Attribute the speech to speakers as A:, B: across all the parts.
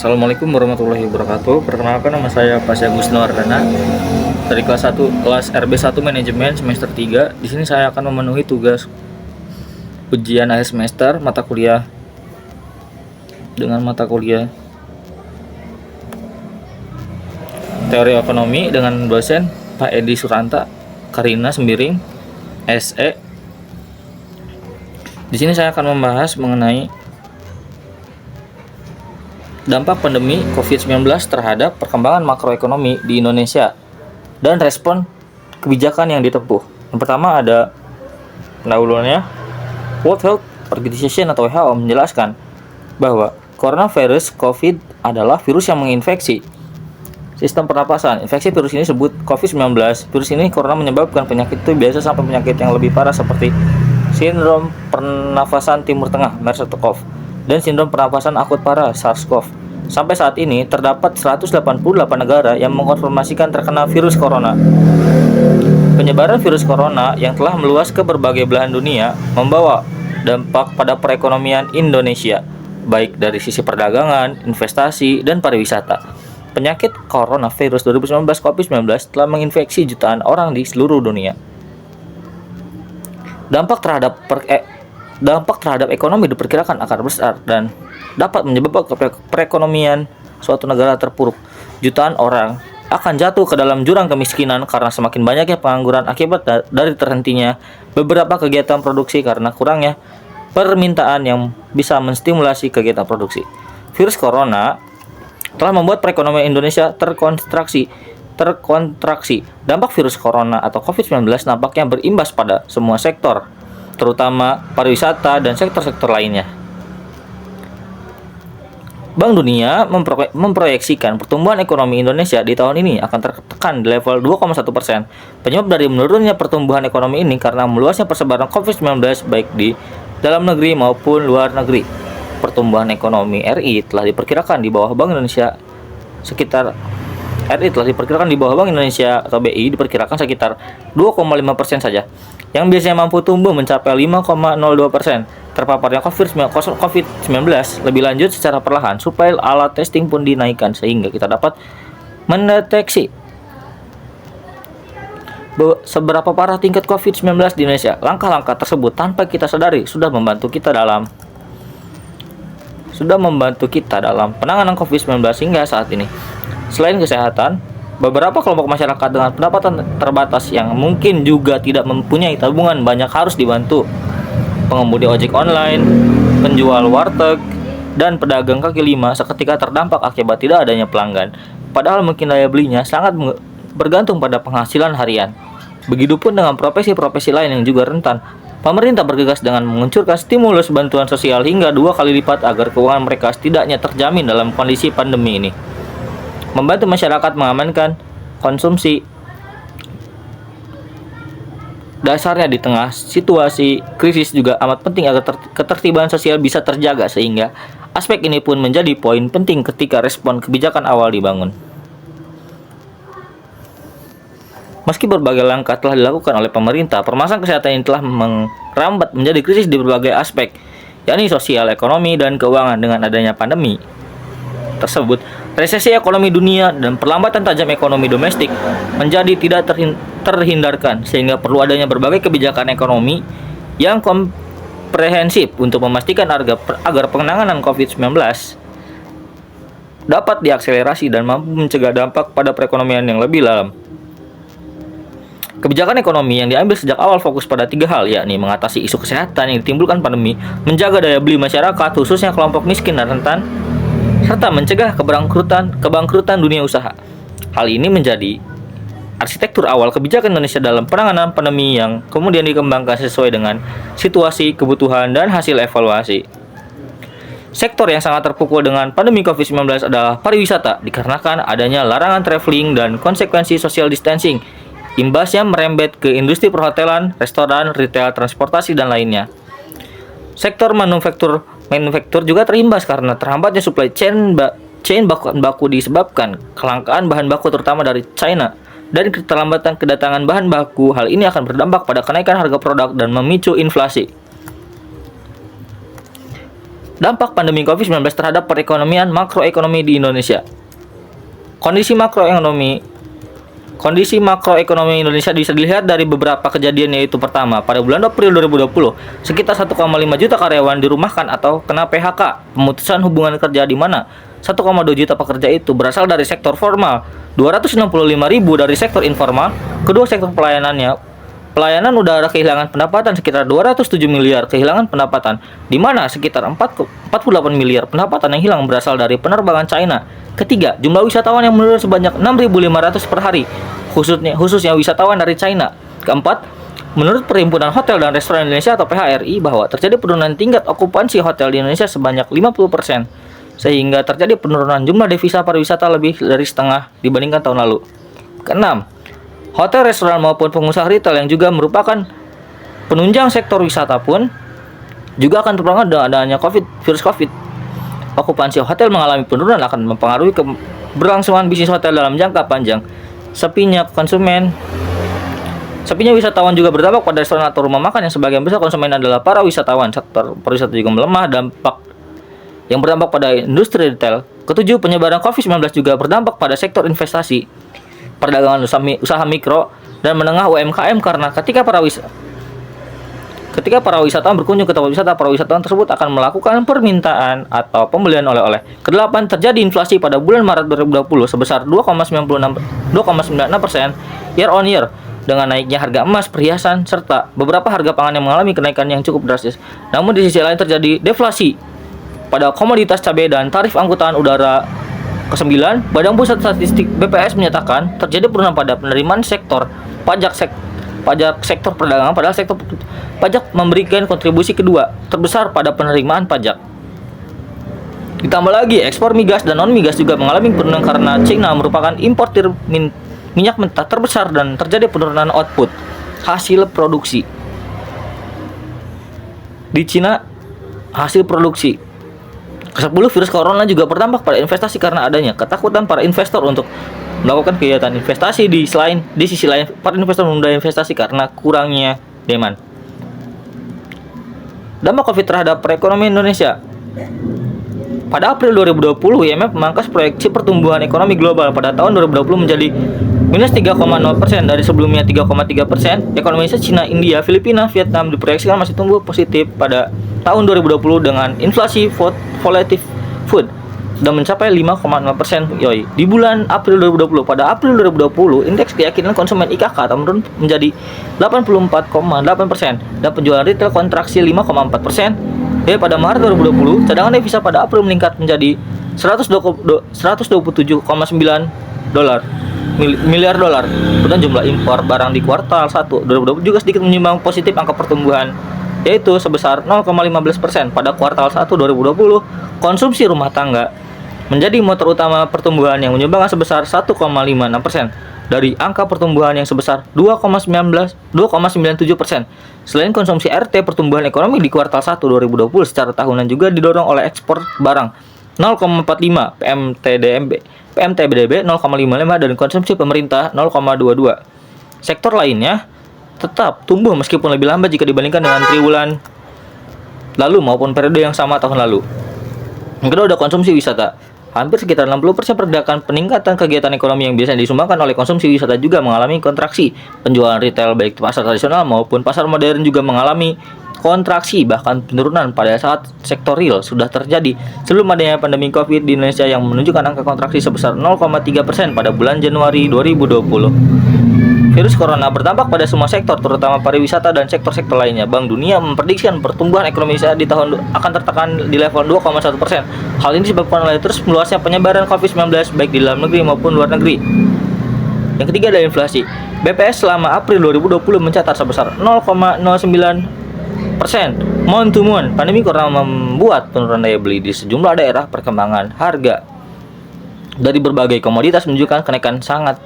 A: Assalamualaikum warahmatullahi wabarakatuh. Perkenalkan, nama saya Pasya Gusno Ardana dari kelas RB1 Manajemen semester 3. Di sini saya akan memenuhi tugas ujian akhir semester mata kuliah dengan mata kuliah Teori Ekonomi dengan dosen Pak Edi Suranta Karina Sembiring SE. Di sini saya akan membahas mengenai dampak pandemi COVID-19 terhadap perkembangan makroekonomi di Indonesia dan respon kebijakan yang ditempuh. Yang pertama ada pendahuluannya. World Health Organization atau WHO menjelaskan bahwa coronavirus COVID adalah virus yang menginfeksi sistem pernapasan. Infeksi virus ini disebut COVID-19. Virus ini karena menyebabkan penyakit itu biasa sampai penyakit yang lebih parah seperti sindrom pernafasan Timur Tengah (MERS-CoV) dan sindrom pernapasan akut parah (SARS-CoV. Sampai saat ini terdapat 188 negara yang mengkonfirmasikan terkena virus corona. Penyebaran virus corona yang telah meluas ke berbagai belahan dunia membawa dampak pada perekonomian Indonesia, baik dari sisi perdagangan, investasi, dan pariwisata. Penyakit coronavirus 2019 COVID-19 telah menginfeksi jutaan orang di seluruh dunia. Dampak terhadap ekonomi diperkirakan akan besar dan dapat menyebabkan perekonomian suatu negara terpuruk. Jutaan orang akan jatuh ke dalam jurang kemiskinan karena semakin banyaknya pengangguran akibat dari terhentinya beberapa kegiatan produksi karena kurangnya permintaan yang bisa menstimulasi kegiatan produksi. Virus corona telah membuat perekonomian Indonesia terkontraksi. Dampak virus corona atau COVID-19 nampaknya berimbas pada semua sektor, terutama pariwisata dan sektor-sektor lainnya. Bank Dunia memproyeksikan pertumbuhan ekonomi Indonesia di tahun ini akan tertekan di level 2,1%. Penyebab dari menurunnya pertumbuhan ekonomi ini karena meluasnya persebaran COVID-19 baik di dalam negeri maupun luar negeri. Pertumbuhan ekonomi RI telah diperkirakan di bawah Bank Indonesia atau BI diperkirakan sekitar 2,5% saja, yang biasanya mampu tumbuh mencapai 5,02%. Terpaparnya COVID-19 lebih lanjut secara perlahan supaya alat testing pun dinaikkan sehingga kita dapat mendeteksi seberapa parah tingkat COVID-19 di Indonesia. Langkah-langkah tersebut tanpa kita sadari sudah membantu kita dalam penanganan COVID-19 hingga saat ini. Selain kesehatan, beberapa kelompok masyarakat dengan pendapatan terbatas yang mungkin juga tidak mempunyai tabungan banyak harus dibantu. Pengemudi ojek online, penjual warteg, dan pedagang kaki lima seketika terdampak akibat tidak adanya pelanggan. Padahal mungkin daya belinya sangat bergantung pada penghasilan harian. Begitupun dengan profesi-profesi lain yang juga rentan. Pemerintah bergegas dengan menguncurkan stimulus bantuan sosial hingga 2 kali lipat agar keuangan mereka setidaknya terjamin dalam kondisi pandemi ini. Membantu masyarakat mengamankan konsumsi dasarnya di tengah situasi krisis juga amat penting agar ketertiban sosial bisa terjaga, sehingga aspek ini pun menjadi poin penting ketika respon kebijakan awal dibangun. Meski berbagai langkah telah dilakukan oleh pemerintah, permasalahan kesehatan ini telah merambat menjadi krisis di berbagai aspek, yakni sosial, ekonomi, dan keuangan. Dengan adanya pandemi tersebut, resesi ekonomi dunia dan perlambatan tajam ekonomi domestik menjadi tidak terhindarkan, sehingga perlu adanya berbagai kebijakan ekonomi yang komprehensif untuk memastikan agar penanganan COVID-19 dapat diakselerasi dan mampu mencegah dampak pada perekonomian yang lebih dalam. Kebijakan ekonomi yang diambil sejak awal fokus pada 3 hal, yakni mengatasi isu kesehatan yang ditimbulkan pandemi, menjaga daya beli masyarakat khususnya kelompok miskin dan rentan, serta mencegah kebangkrutan dunia usaha. Hal ini menjadi arsitektur awal kebijakan Indonesia dalam penanganan pandemi yang kemudian dikembangkan sesuai dengan situasi, kebutuhan, dan hasil evaluasi. Sektor yang sangat terpukul dengan pandemi COVID-19 adalah pariwisata, dikarenakan adanya larangan traveling dan konsekuensi social distancing. Imbasnya merembet ke industri perhotelan, restoran, retail, transportasi, dan lainnya. Sektor manufaktur juga terimbas karena terhambatnya supply chain bahan baku disebabkan kelangkaan bahan baku terutama dari China dan keterlambatan kedatangan bahan baku. Hal ini akan berdampak pada kenaikan harga produk dan memicu inflasi. Dampak pandemi COVID-19 terhadap perekonomian makroekonomi di Indonesia. Kondisi makroekonomi Indonesia bisa dilihat dari beberapa kejadian, yaitu pertama, pada bulan April 2020, sekitar 1,5 juta karyawan dirumahkan atau kena PHK, pemutusan hubungan kerja, di mana 1,2 juta pekerja itu berasal dari sektor formal, 265.000 dari sektor informal. Kedua sektor pelayanan udara kehilangan pendapatan sekitar 207 miliar kehilangan pendapatan, di mana sekitar 48 miliar pendapatan yang hilang berasal dari penerbangan China. Ketiga, jumlah wisatawan yang menurun sebanyak 6.500 per hari, khususnya wisatawan dari China. Keempat, menurut Perhimpunan Hotel dan Restoran Indonesia atau PHRI, bahwa terjadi penurunan tingkat okupansi hotel di Indonesia sebanyak 50%, sehingga terjadi penurunan jumlah devisa pariwisata lebih dari setengah dibandingkan tahun lalu. Keenam, hotel, restoran maupun pengusaha retail yang juga merupakan penunjang sektor wisata pun juga akan terpengaruh dengan adanya virus COVID. Okupansi hotel mengalami penurunan akan mempengaruhi keberlangsungan bisnis hotel dalam jangka panjang. Sepinya wisatawan juga berdampak pada restoran atau rumah makan yang sebagian besar konsumen adalah para wisatawan. Sektor pariwisata juga melemah, yang berdampak pada industri retail. Ketujuh, penyebaran COVID-19 juga berdampak pada sektor investasi, perdagangan usaha mikro dan menengah UMKM, karena ketika para wisatawan berkunjung ke tempat wisata, para wisatawan tersebut akan melakukan permintaan atau pembelian oleh-oleh. Kedelapan, terjadi inflasi pada bulan Maret 2020 sebesar 2,96% year on year, dengan naiknya harga emas, perhiasan, serta beberapa harga pangan yang mengalami kenaikan yang cukup drastis. Namun di sisi lain terjadi deflasi pada komoditas cabai dan tarif angkutan udara. Kesembilan, Badan Pusat Statistik BPS menyatakan terjadi penurunan pada penerimaan sektor pajak sektor perdagangan, padahal sektor pajak memberikan kontribusi kedua terbesar pada penerimaan pajak. Ditambah lagi, ekspor migas dan non-migas juga mengalami penurunan karena China merupakan importir minyak mentah terbesar dan terjadi penurunan output hasil produksi. Di China, hasil produksi. Ke-10, virus corona juga berdampak pada investasi karena adanya ketakutan para investor untuk melakukan kegiatan investasi. Di sisi lain, para investor menunda investasi karena kurangnya demand. Dampak COVID terhadap perekonomian Indonesia. Pada April 2020, IMF memangkas proyeksi pertumbuhan ekonomi global pada tahun 2020 menjadi minus 3,0% dari sebelumnya 3,3%. Ekonomi Indonesia, China, India, Filipina, Vietnam diproyeksikan masih tumbuh positif pada tahun 2020 dengan inflasi volatile food sudah mencapai 5,0%. Di bulan April 2020, pada April 2020, indeks keyakinan konsumen IKK menurun menjadi 84,8% dan penjualan retail kontraksi 5,4%. Pada Maret 2020, cadangan devisa pada April meningkat menjadi 127,9 miliar dolar. Dan jumlah impor barang di kuartal 1 2020 juga sedikit menyumbang positif angka pertumbuhan, yaitu sebesar 0,15%. Pada kuartal 1 2020, konsumsi rumah tangga menjadi motor utama pertumbuhan yang menyumbang sebesar 1,56% dari angka pertumbuhan yang sebesar 2,97%. Selain konsumsi RT, pertumbuhan ekonomi di kuartal 1 2020 secara tahunan juga didorong oleh ekspor barang 0,45, PMTBDB 0,55 dan konsumsi pemerintah 0,22. Sektor lainnya tetap tumbuh meskipun lebih lambat jika dibandingkan dengan triwulan lalu maupun periode yang sama tahun lalu. Yang kedua, ada konsumsi wisata. Hampir sekitar 60% pergerakan peningkatan kegiatan ekonomi yang biasanya disumbangkan oleh konsumsi wisata juga mengalami kontraksi. Penjualan retail baik pasar tradisional maupun pasar modern juga mengalami kontraksi, bahkan penurunan pada saat sektor real sudah terjadi sebelum adanya pandemi COVID di Indonesia yang menunjukkan angka kontraksi sebesar 0,3% pada bulan Januari 2020. Virus corona berdampak pada semua sektor, terutama pariwisata dan sektor-sektor lainnya. Bank Dunia memprediksikan pertumbuhan ekonomi Indonesia di tahun akan tertekan di level 2,1%. Hal ini disebabkan oleh terus meluasnya penyebaran COVID-19 baik di dalam negeri maupun luar negeri. Yang ketiga adalah inflasi. BPS selama April 2020 mencatat sebesar 0,09%. Month to month, pandemi corona membuat penurunan daya beli di sejumlah daerah. Perkembangan harga dari berbagai komoditas menunjukkan kenaikan sangat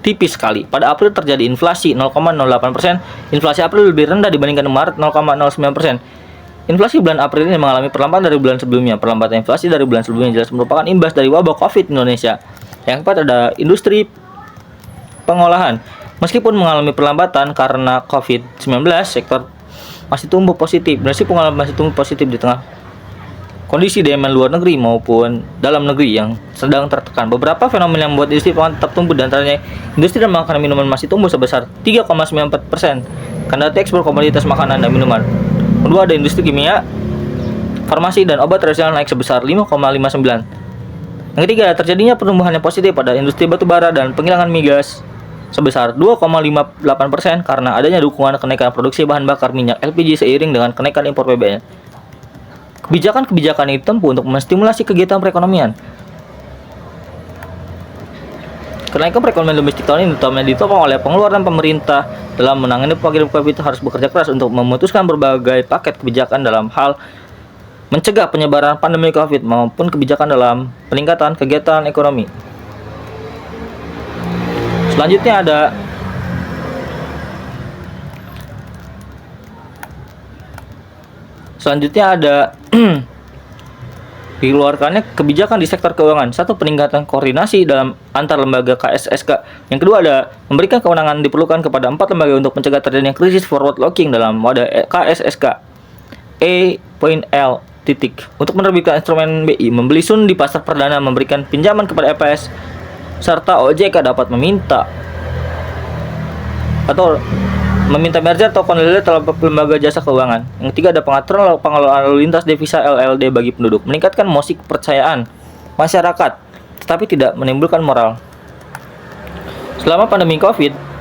A: tipis sekali. Pada April terjadi inflasi 0,08%. Inflasi April lebih rendah dibandingkan Maret 0,09%. Inflasi bulan April ini mengalami perlambatan dari bulan sebelumnya. Perlambatan inflasi dari bulan sebelumnya jelas merupakan imbas dari wabah COVID di Indonesia. Yang keempat ada industri pengolahan. Meskipun mengalami perlambatan karena COVID-19, sektor masih tumbuh positif. Industri pengolahan masih tumbuh positif di tengah kondisi demand luar negeri maupun dalam negeri yang sedang tertekan. Beberapa fenomena yang membuat industri pangan tetap tumbuh, dan antaranya industri dan makanan minuman masih tumbuh sebesar 3,94%. Kendati ekspor komoditas makanan dan minuman. Kedua, ada industri kimia, farmasi dan obat tradisional naik sebesar 5,59. Yang ketiga, terjadinya pertumbuhan yang positif pada industri batubara dan penghilangan migas sebesar 2,58% karena adanya dukungan kenaikan produksi bahan bakar minyak LPG seiring dengan kenaikan impor BBM. Kebijakan-kebijakan ini ditempuh untuk menstimulasi kegiatan perekonomian. Kenaikan perekonomian domestik tahun ini utamanya ditopang oleh pengeluaran pemerintah dalam menangani program COVID. Harus bekerja keras untuk memutuskan berbagai paket kebijakan dalam hal mencegah penyebaran pandemi COVID maupun kebijakan dalam peningkatan kegiatan ekonomi. Selanjutnya ada dikeluarkannya kebijakan di sektor keuangan. Satu, peningkatan koordinasi dalam antar lembaga KSSK. Yang kedua, ada memberikan kewenangan diperlukan kepada 4 lembaga untuk mencegah terjadinya krisis forward looking dalam wadah KSSK. E.L. Untuk menerbitkan instrumen BI, membeli sun di pasar perdana, memberikan pinjaman kepada EPS, serta OJK dapat meminta merger atau konsolidasi terhadap lembaga jasa keuangan. Yang ketiga, ada pengaturan pengelolaan lalu lintas devisa LLD bagi penduduk, meningkatkan mosi kepercayaan masyarakat, tetapi tidak menimbulkan moral. Selama pandemi COVID,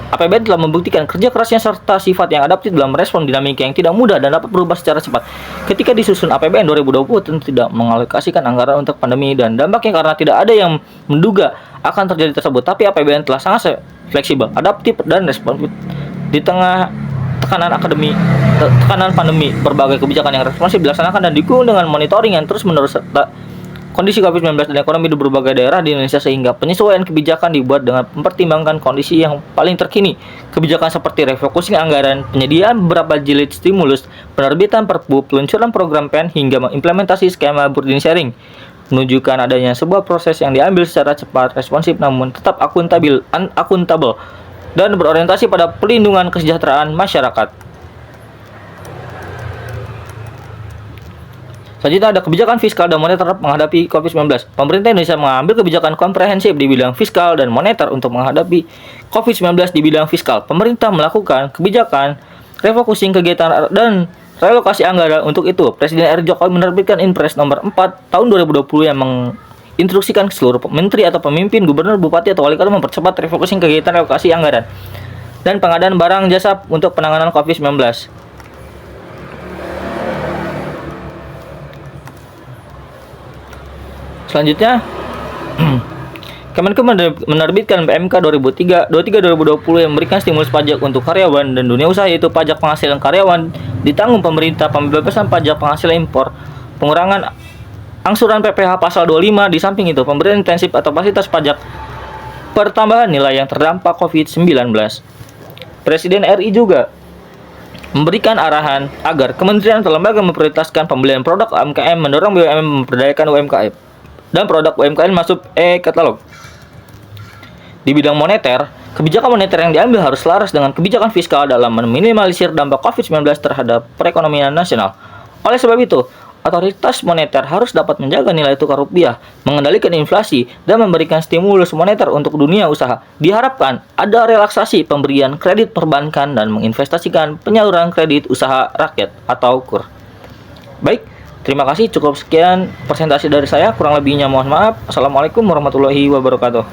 A: APBN telah membuktikan kerja kerasnya serta sifat yang adaptif dalam merespon dinamika yang tidak mudah dan dapat berubah secara cepat. Ketika disusun APBN 2020 tentu tidak mengalokasikan anggaran untuk pandemi dan dampaknya karena tidak ada yang menduga akan terjadi tersebut. Tapi APBN telah sangat fleksibel, adaptif dan responsif di tengah tekanan pandemi. Berbagai kebijakan yang responsif dilaksanakan dan didukung dengan monitoring yang terus-menerus serta kondisi COVID-19 dan ekonomi di berbagai daerah di Indonesia, sehingga penyesuaian kebijakan dibuat dengan mempertimbangkan kondisi yang paling terkini. Kebijakan seperti refocusing anggaran, penyediaan beberapa jilid stimulus, penerbitan Perpu, peluncuran program PEN, hingga mengimplementasi skema burden sharing menunjukkan adanya sebuah proses yang diambil secara cepat, responsif, namun tetap akuntabel dan berorientasi pada pelindungan kesejahteraan masyarakat. Selanjutnya ada kebijakan fiskal dan moneter menghadapi COVID-19. Pemerintah Indonesia mengambil kebijakan komprehensif di bidang fiskal dan moneter untuk menghadapi COVID-19. Di bidang fiskal, pemerintah melakukan kebijakan refocusing kegiatan dan relokasi anggaran. Untuk itu, Presiden RI Jokowi menerbitkan Inpres nomor 4 tahun 2020 yang menginstruksikan seluruh menteri atau pemimpin, gubernur, bupati, atau wali kota mempercepat refocusing kegiatan relokasi anggaran dan pengadaan barang jasa untuk penanganan COVID-19. Selanjutnya, Kemenko menerbitkan PMK 23/2020 yang memberikan stimulus pajak untuk karyawan dan dunia usaha, yaitu pajak penghasilan karyawan ditanggung pemerintah, pembebasan pajak penghasilan impor, pengurangan angsuran PPh pasal 25. Di samping itu, pemberian intensif atau fasilitas pajak pertambahan nilai yang terdampak COVID-19. Presiden RI juga memberikan arahan agar kementerian atau lembaga memprioritaskan pembelian produk UMKM, mendorong BUMN memperdayakan UMKM dan produk UMKM masuk e-katalog. Di bidang moneter, kebijakan moneter yang diambil harus selaras dengan kebijakan fiskal dalam meminimalisir dampak COVID-19 terhadap perekonomian nasional. Oleh sebab itu, otoritas moneter harus dapat menjaga nilai tukar rupiah, mengendalikan inflasi, dan memberikan stimulus moneter untuk dunia usaha. Diharapkan ada relaksasi pemberian kredit perbankan dan menginvestasikan penyaluran kredit usaha rakyat atau KUR. Baik, terima kasih, cukup sekian presentasi dari saya, kurang lebihnya mohon maaf. Assalamualaikum warahmatullahi wabarakatuh.